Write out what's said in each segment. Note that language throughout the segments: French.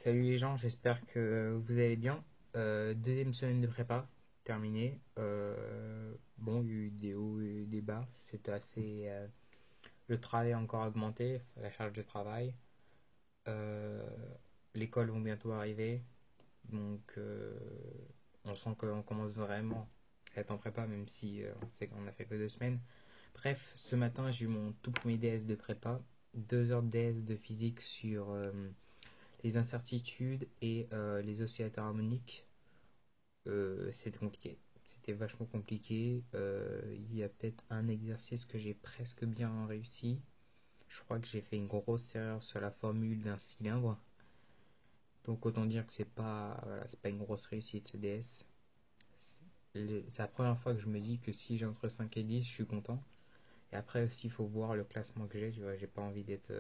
Salut les gens, j'espère que vous allez bien. Deuxième semaine de prépa, terminée. Bon, il y a eu des hauts et des bas. C'était assez. Le travail a encore augmenté, la charge de travail. Euh, L'école vont bientôt arriver. Donc, on sent qu'on commence vraiment à être en prépa, même si on sait qu'on a fait que 2 semaines. Bref, ce matin, j'ai eu mon tout premier DS de prépa. 2 heures de DS de physique sur les incertitudes et les oscillateurs harmoniques. C'était compliqué. C'était vachement compliqué. Il y a peut-être un exercice que j'ai presque bien réussi. Je crois que j'ai fait une grosse erreur sur la formule d'un cylindre. Donc autant dire que c'est pas une grosse réussite ce DS. C'est la première fois que je me dis que si j'ai entre 5 et 10, je suis content. Et après aussi, il faut voir le classement que j'ai. Tu vois, j'ai pas envie d'être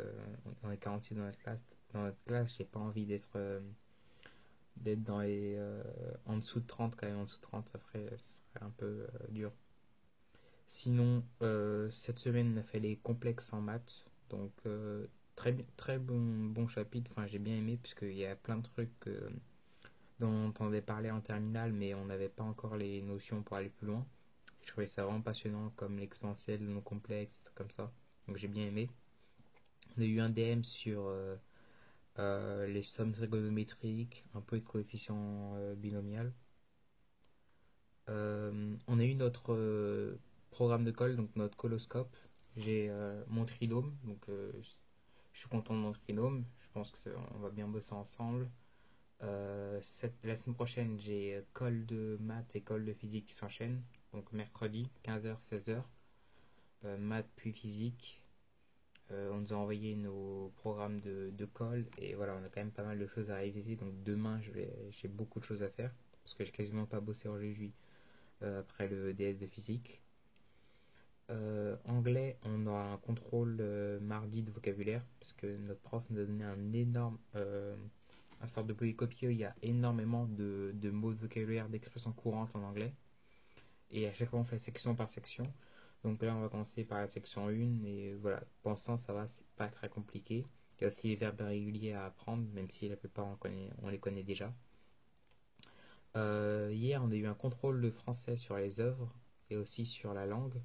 dans les 46 dans notre classe. Dans notre classe, j'ai pas envie d'être dans les en dessous de 30 quand même. En dessous de 30, ça serait un peu dur. Sinon, cette semaine, on a fait les complexes en maths. Donc, très bon chapitre. Enfin, j'ai bien aimé, puisqu'il y a plein de trucs dont on entendait parler en terminale, mais on n'avait pas encore les notions pour aller plus loin. Je trouvais ça vraiment passionnant, comme l'exponentiel, le non complexe, des trucs comme ça. Donc, j'ai bien aimé. On a eu un DM sur les sommes trigonométriques, un peu de coefficient binomial. On a eu notre programme de colle, donc notre coloscope. J'ai mon trinôme, donc je suis content de mon trinôme. Je pense qu'on va bien bosser ensemble. La semaine prochaine, j'ai colle de maths et colle de physique qui s'enchaînent. Donc mercredi, 15h, 16h. Maths puis physique. On nous a envoyé nos programmes de colle et voilà, on a quand même pas mal de choses à réviser. Donc demain, j'ai beaucoup de choses à faire parce que j'ai quasiment pas bossé aujourd'hui après le DS de physique. Anglais, on aura un contrôle mardi de vocabulaire parce que notre prof nous a donné un sort de polycopieux. Il y a énormément de mots de vocabulaire, d'expressions courantes en anglais. Et à chaque fois, on fait section par section. Donc là, on va commencer par la section 1. Et voilà, pour l'instant, ça va, c'est pas très compliqué. Il y a aussi les verbes irréguliers à apprendre, même si la plupart on les connaît déjà. Hier, on a eu un contrôle de français sur les œuvres et aussi sur la langue.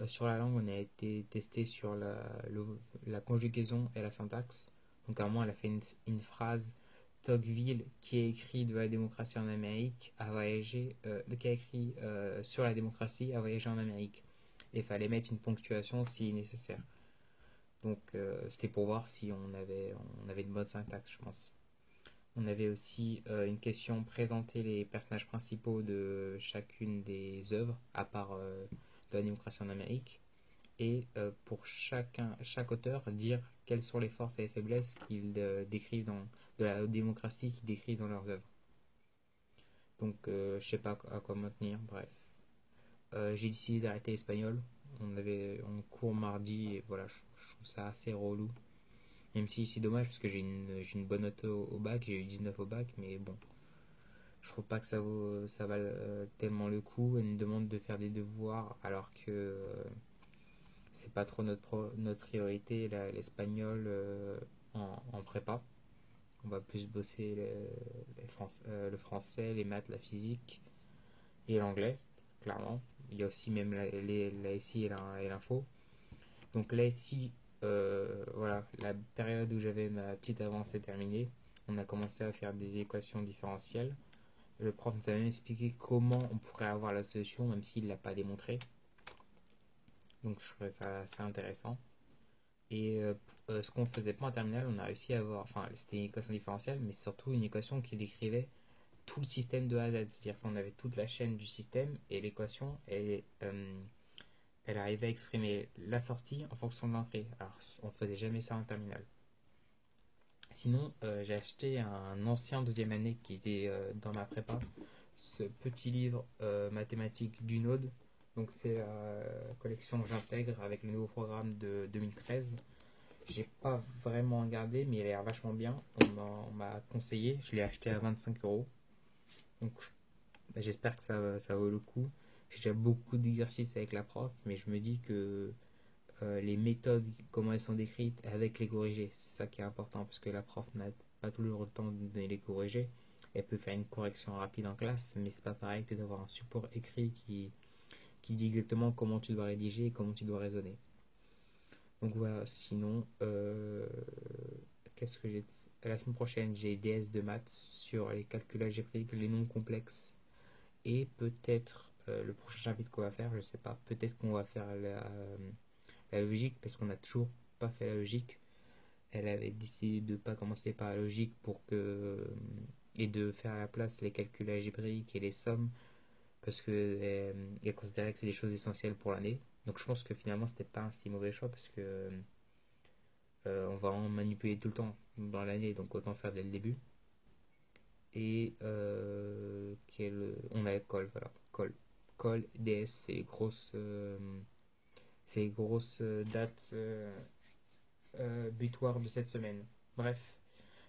Sur la langue, on a été testé sur la conjugaison et la syntaxe. Donc, à un moment, elle a fait une phrase: Tocqueville, qui a écrit de la démocratie en Amérique, a voyagé, qui a écrit sur la démocratie, a voyagé en Amérique. Et il fallait mettre une ponctuation si nécessaire. Donc, c'était pour voir si on avait une bonne syntaxe, je pense. On avait aussi une question: présenter les personnages principaux de chacune des œuvres, à part de la démocratie en Amérique, et pour chaque auteur dire quelles sont les forces et les faiblesses qu'ils décrivent de la démocratie qu'ils décrivent dans leurs œuvres. Donc je sais pas à quoi me tenir, bref. J'ai décidé d'arrêter l'espagnol. On court mardi et voilà, je trouve ça assez relou. Même si c'est dommage parce que j'ai une bonne note au bac, j'ai eu 19 au bac, mais bon, je trouve pas que ça va tellement le coup. Elle nous demande de faire des devoirs alors que c'est pas trop notre priorité, l'espagnol en prépa. On va plus bosser le français, les maths, la physique et l'anglais, clairement. Il y a aussi même la SI et l'info. Donc la SI, voilà, la période où j'avais ma petite avance est terminée. On a commencé à faire des équations différentielles. Le prof nous a même expliqué comment on pourrait avoir la solution, même s'il ne l'a pas démontré. Donc je trouvais ça assez intéressant. Et ce qu'on faisait pas en terminale, on a réussi à avoir, enfin c'était une équation différentielle, mais surtout une équation qui décrivait tout le système de A à Z. C'est-à-dire qu'on avait toute la chaîne du système et l'équation, elle arrivait à exprimer la sortie en fonction de l'entrée. Alors on faisait jamais ça en terminale. Sinon, j'ai acheté un ancien deuxième année qui était dans ma prépa, ce petit livre mathématique du Node. Donc c'est la collection que j'intègre avec le nouveau programme de 2013. J'ai pas vraiment regardé, mais il a l'air vachement bien. On m'a conseillé, je l'ai acheté à 25 euros. Donc j'espère que ça vaut le coup. J'ai déjà beaucoup d'exercices avec la prof, mais je me dis que les méthodes, comment elles sont décrites, avec les corrigés, c'est ça qui est important, parce que la prof pas toujours le temps de les corriger. Elle peut faire une correction rapide en classe, mais c'est pas pareil que d'avoir un support écrit qui dit exactement comment tu dois rédiger et comment tu dois raisonner. Donc voilà, sinon, qu'est-ce que j'ai. La semaine prochaine, j'ai DS de maths sur les calculs algébriques, les nombres complexes et peut-être le prochain chapitre qu'on va faire, je sais pas, peut-être qu'on va faire la logique parce qu'on n'a toujours pas fait la logique. Elle avait décidé de ne pas commencer par la logique pour que et de faire à la place les calculs algébriques et les sommes parce que elle considérait que c'est des choses essentielles pour l'année. Donc je pense que finalement c'était pas un si mauvais choix parce que on va en manipuler tout le temps dans l'année, donc autant faire dès le début. Et on a Col, voilà, Col, DS, c'est les grosses dates butoirs de cette semaine. Bref,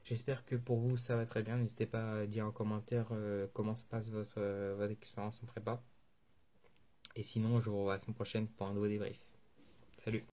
j'espère que pour vous ça va très bien. N'hésitez pas à dire en commentaire comment se passe votre expérience en prépa. Et sinon, je vous revois la semaine prochaine pour un nouveau débrief. Salut!